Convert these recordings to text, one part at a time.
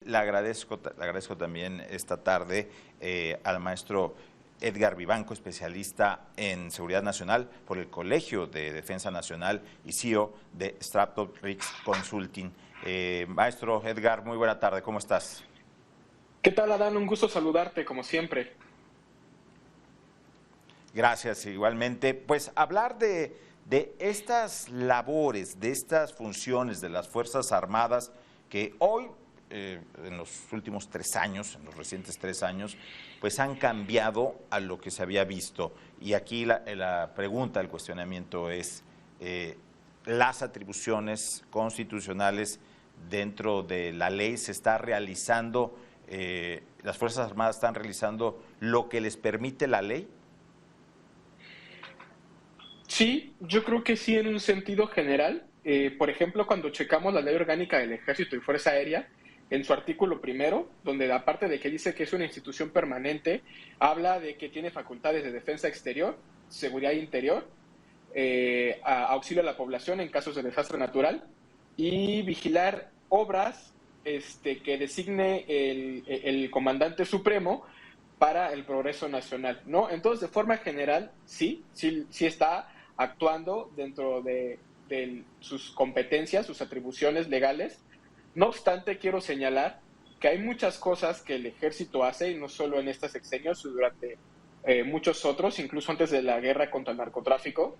le agradezco también esta tarde al maestro Edgar Vivanco, especialista en seguridad nacional por el Colegio de Defensa Nacional y CEO de Stratton Rix Consulting. Maestro Edgar, muy buena tarde, ¿cómo estás? ¿Qué tal, Adán? Un gusto saludarte, como siempre. Gracias, igualmente. Pues hablar de estas labores, de estas funciones de las Fuerzas Armadas que hoy, en los últimos 3 años, en los recientes 3 años, pues han cambiado a lo que se había visto. Y aquí la pregunta, el cuestionamiento es, las atribuciones constitucionales dentro de la ley se está realizando, las Fuerzas Armadas están realizando lo que les permite la ley. Sí, yo creo que sí en un sentido general. Por ejemplo, cuando checamos la Ley Orgánica del Ejército y Fuerza Aérea, en su artículo primero, donde aparte de que dice que es una institución permanente, habla de que tiene facultades de defensa exterior, seguridad interior, auxilio a la población en casos de desastre natural y vigilar obras que designe el comandante supremo para el progreso nacional, ¿no? Entonces, de forma general, sí está actuando dentro de sus competencias, sus atribuciones legales. No obstante, quiero señalar que hay muchas cosas que el ejército hace, y no solo en estos sexenios, durante muchos otros, incluso antes de la guerra contra el narcotráfico,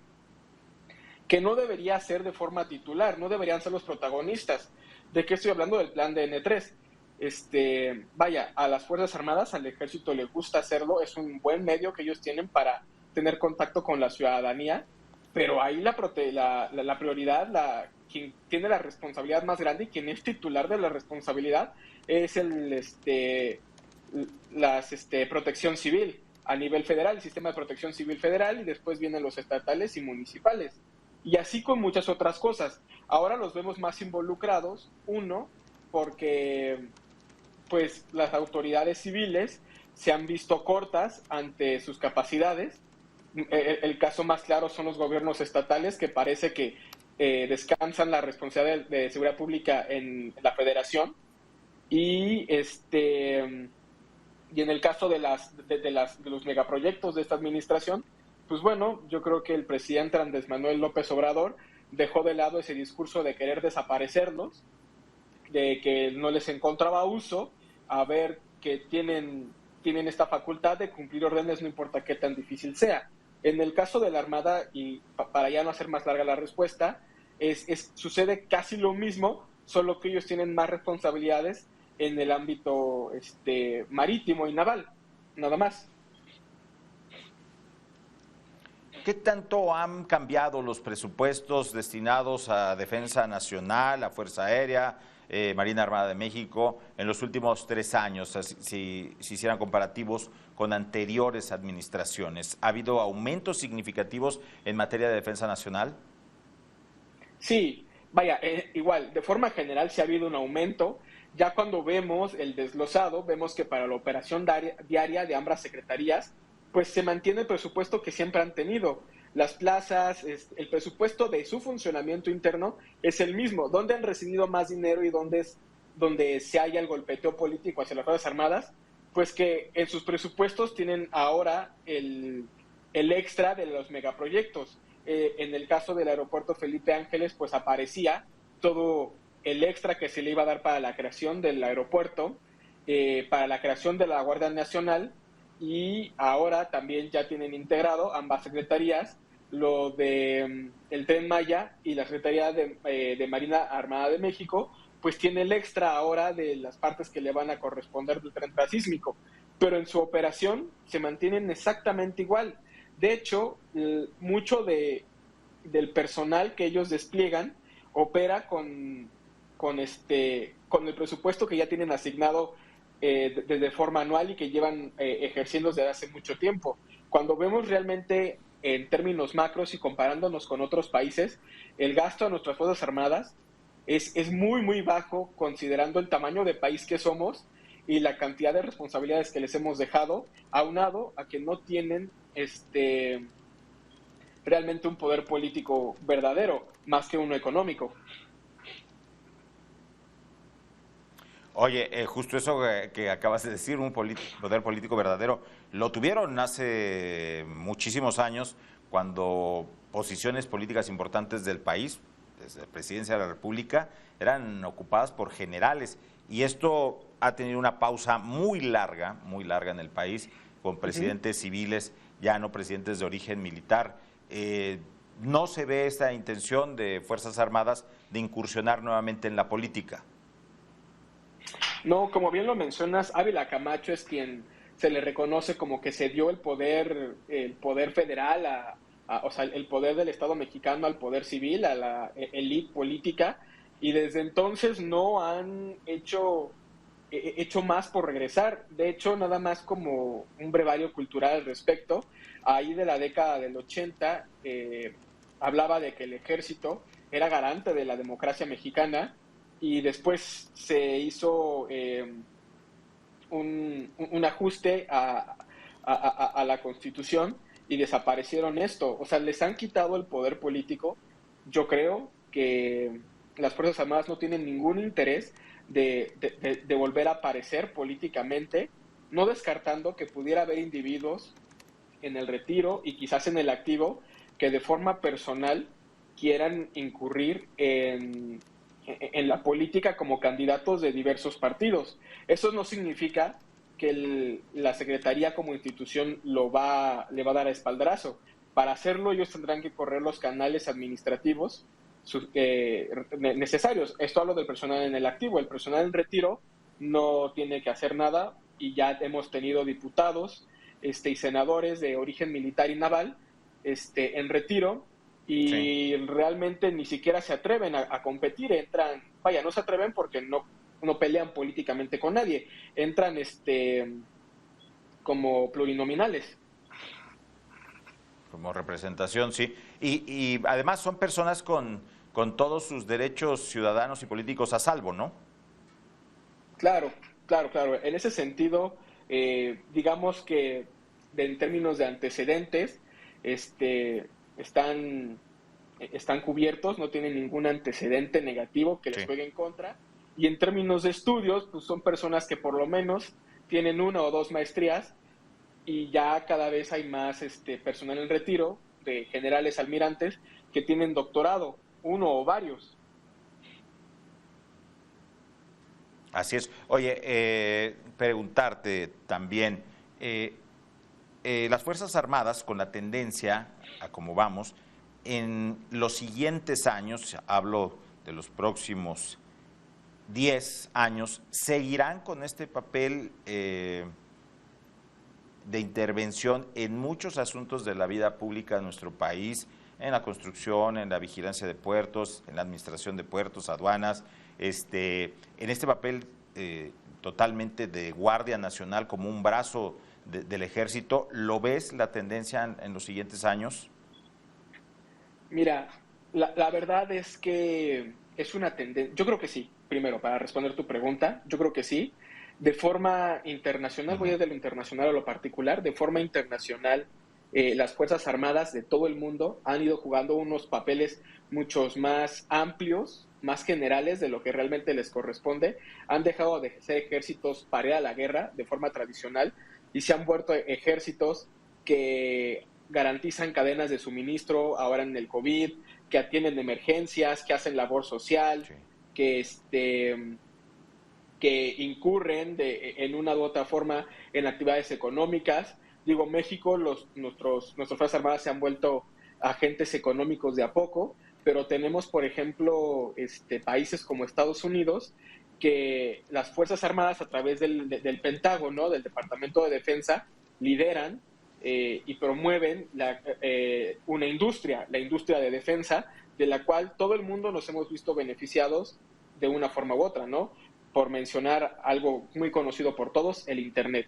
que no debería ser de forma titular, no deberían ser los protagonistas. ¿De qué estoy hablando? Del plan de N3. Vaya, a las Fuerzas Armadas, al ejército le gusta hacerlo, es un buen medio que ellos tienen para tener contacto con la ciudadanía, pero ahí la prioridad, quien tiene la responsabilidad más grande y quien es titular de la responsabilidad es protección civil a nivel federal, el sistema de protección civil federal, y después vienen los estatales y municipales. Y así con muchas otras cosas. Ahora los vemos más involucrados, uno, porque pues las autoridades civiles se han visto cortas ante sus capacidades. El caso más claro son los gobiernos estatales, que parece que descansan la responsabilidad de seguridad pública en la federación. Y en el caso de los megaproyectos de esta administración, pues bueno, yo creo que el presidente Andrés Manuel López Obrador dejó de lado ese discurso de querer desaparecerlos, de que no les encontraba uso, a ver que tienen esta facultad de cumplir órdenes, no importa qué tan difícil sea. En el caso de la Armada, y para ya no hacer más larga la respuesta, sucede casi lo mismo, solo que ellos tienen más responsabilidades en el ámbito marítimo y naval, nada más. ¿Qué tanto han cambiado los presupuestos destinados a Defensa Nacional, a Fuerza Aérea, Marina Armada de México en los últimos 3 años, si hicieran comparativos con anteriores administraciones? ¿Ha habido aumentos significativos en materia de Defensa Nacional? Sí, vaya, igual, de forma general sí ha habido un aumento. Ya cuando vemos el desglosado, vemos que para la operación diaria de ambas secretarías, pues se mantiene el presupuesto que siempre han tenido. Las plazas, el presupuesto de su funcionamiento interno es el mismo. ¿Dónde han recibido más dinero y donde se haya el golpeteo político hacia las Fuerzas Armadas? Pues que en sus presupuestos tienen ahora el extra de los megaproyectos. En el caso del aeropuerto Felipe Ángeles, pues aparecía todo el extra que se le iba a dar para la creación del aeropuerto, para la creación de la Guardia Nacional, y ahora también ya tienen integrado ambas secretarías, lo de el Tren Maya, y la Secretaría de Marina Armada de México, pues tiene el extra ahora de las partes que le van a corresponder del tren transísmico, pero en su operación se mantienen exactamente igual. De hecho, mucho del personal que ellos despliegan opera con el presupuesto que ya tienen asignado de forma anual y que llevan ejerciendo desde hace mucho tiempo. Cuando vemos realmente en términos macros y comparándonos con otros países, el gasto de nuestras Fuerzas Armadas es muy, muy bajo, considerando el tamaño de país que somos y la cantidad de responsabilidades que les hemos dejado, aunado a que no tienen realmente un poder político verdadero, más que uno económico. Oye, justo eso que acabas de decir, un poder político verdadero, lo tuvieron hace muchísimos años cuando posiciones políticas importantes del país, desde la presidencia de la República, eran ocupadas por generales. Y esto ha tenido una pausa muy larga en el país, con Ujú. presidentes civiles, ya no presidentes de origen militar. No se ve esta intención de Fuerzas Armadas de incursionar nuevamente en la política. No, como bien lo mencionas, Ávila Camacho es quien se le reconoce como que se dio el poder federal, o sea, el poder del Estado mexicano al poder civil, a la élite política, y desde entonces no han hecho más por regresar. De hecho, nada más como un brevario cultural al respecto, ahí de la década del 80 hablaba de que el ejército era garante de la democracia mexicana y después se hizo un ajuste a la Constitución y desaparecieron esto. O sea, les han quitado el poder político. Yo creo que las Fuerzas Armadas no tienen ningún interés de volver a aparecer políticamente, no descartando que pudiera haber individuos en el retiro y quizás en el activo que de forma personal quieran incurrir en la política como candidatos de diversos partidos. Eso no significa que la Secretaría como institución le va a dar espaldarazo. Para hacerlo ellos tendrán que correr los canales administrativos necesarios. Esto hablo del personal en el activo. El personal en retiro no tiene que hacer nada y ya hemos tenido diputados y senadores de origen militar y naval en retiro Sí. y realmente ni siquiera se atreven a competir, entran, vaya, no se atreven porque no pelean políticamente con nadie, entran como plurinominales. Como representación, sí. Y además son personas con todos sus derechos ciudadanos y políticos a salvo, ¿no? Claro, claro, claro. En ese sentido, digamos que en términos de antecedentes, están están cubiertos, no tienen ningún antecedente negativo que les Sí. juegue en contra. Y en términos de estudios, pues son personas que por lo menos tienen una o dos maestrías y ya cada vez hay más personal en retiro de generales almirantes que tienen doctorado, uno o varios. Así es. Oye, preguntarte también, eh, las Fuerzas Armadas, con la tendencia a cómo vamos, en los siguientes años, hablo de los próximos 10 años, seguirán con este papel de intervención en muchos asuntos de la vida pública de nuestro país, en la construcción, en la vigilancia de puertos, en la administración de puertos, aduanas, en este papel totalmente de Guardia Nacional como un brazo del ejército. ¿Lo ves la tendencia en los siguientes años? Mira, la verdad es que es una tendencia, yo creo que sí, primero, para responder tu pregunta, yo creo que sí. De forma internacional, voy Ujú. a ir de lo internacional a lo particular, de forma internacional, las Fuerzas Armadas de todo el mundo han ido jugando unos papeles muchos más amplios, más generales de lo que realmente les corresponde. Han dejado de ser ejércitos para ir a la guerra de forma tradicional y se han vuelto ejércitos que garantizan cadenas de suministro ahora en el COVID, que atienden emergencias, que hacen labor social, Sí. que que incurren en una u otra forma en actividades económicas. Digo, México, nuestras Fuerzas Armadas se han vuelto agentes económicos de a poco, pero tenemos, por ejemplo, países como Estados Unidos, que las Fuerzas Armadas a través del Pentágono, del Departamento de Defensa, lideran y promueven una industria, la industria de defensa, de la cual todo el mundo nos hemos visto beneficiados de una forma u otra, ¿no? Por mencionar algo muy conocido por todos, el Internet.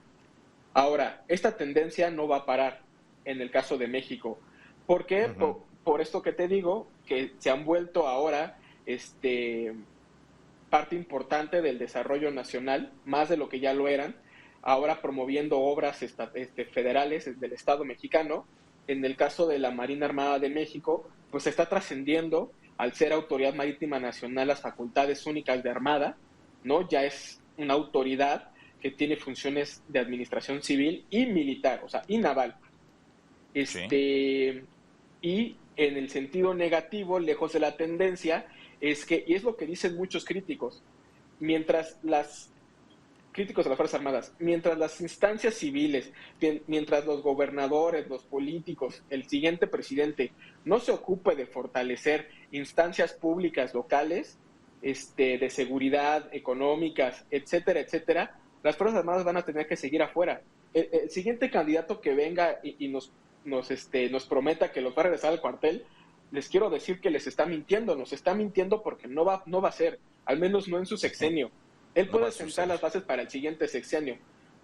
Ahora, esta tendencia no va a parar en el caso de México. ¿Por qué? Ujú. Por esto que te digo, que se han vuelto ahora parte importante del desarrollo nacional, más de lo que ya lo eran, ahora promoviendo obras federales del Estado mexicano. En el caso de la Marina Armada de México, pues está trascendiendo al ser Autoridad Marítima Nacional las facultades únicas de Armada, ¿no? Ya es una autoridad que tiene funciones de administración civil y militar, o sea, y naval. Sí. Y en el sentido negativo, lejos de la tendencia, es que, y es lo que dicen muchos críticos, mientras las críticos de las Fuerzas Armadas, mientras las instancias civiles, mientras los gobernadores, los políticos, el siguiente presidente no se ocupe de fortalecer instancias públicas locales, de seguridad, económicas, etcétera, etcétera, las Fuerzas Armadas van a tener que seguir afuera. El siguiente candidato que venga y nos prometa que los va a regresar al cuartel, les quiero decir que les está mintiendo, nos está mintiendo porque no va a ser, al menos no en su sexenio. Él No va puede a sentar suceder. las bases para el siguiente sexenio,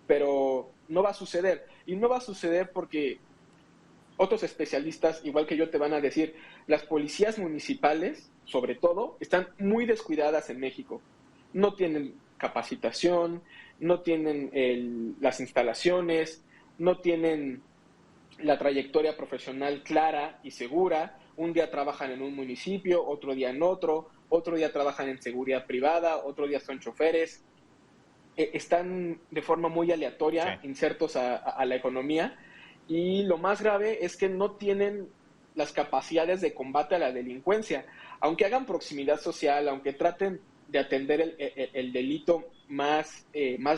pero no va a suceder. Y no va a suceder porque otros especialistas, igual que yo, te van a decir, las policías municipales, sobre todo, están muy descuidadas en México. No tienen capacitación, no tienen las instalaciones, no tienen la trayectoria profesional clara y segura. Un día trabajan en un municipio, otro día en otro día trabajan en seguridad privada, otro día son choferes. Están de forma muy Sí. aleatoria insertos a la economía, y lo más grave es que no tienen las capacidades de combate a la delincuencia. Aunque hagan proximidad social, aunque traten de atender el delito más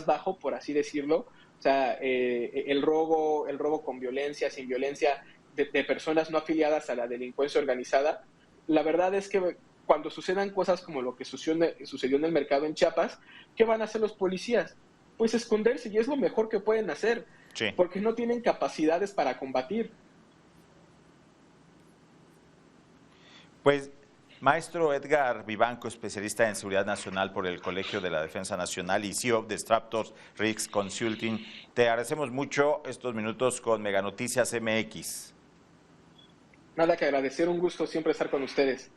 bajo, por así decirlo, o sea, el robo con violencia, sin violencia, de personas no afiliadas a la delincuencia organizada, la verdad es que cuando sucedan cosas como lo que sucedió en el mercado en Chiapas, ¿qué van a hacer los policías? Pues esconderse, y es lo mejor que pueden hacer, Sí. porque no tienen capacidades para combatir. Pues, maestro Edgar Vivanco, especialista en seguridad nacional por el Colegio de la Defensa Nacional y CEO de Straptos Risk Consulting, te agradecemos mucho estos minutos con Mega Noticias MX. Nada que agradecer, un gusto siempre estar con ustedes.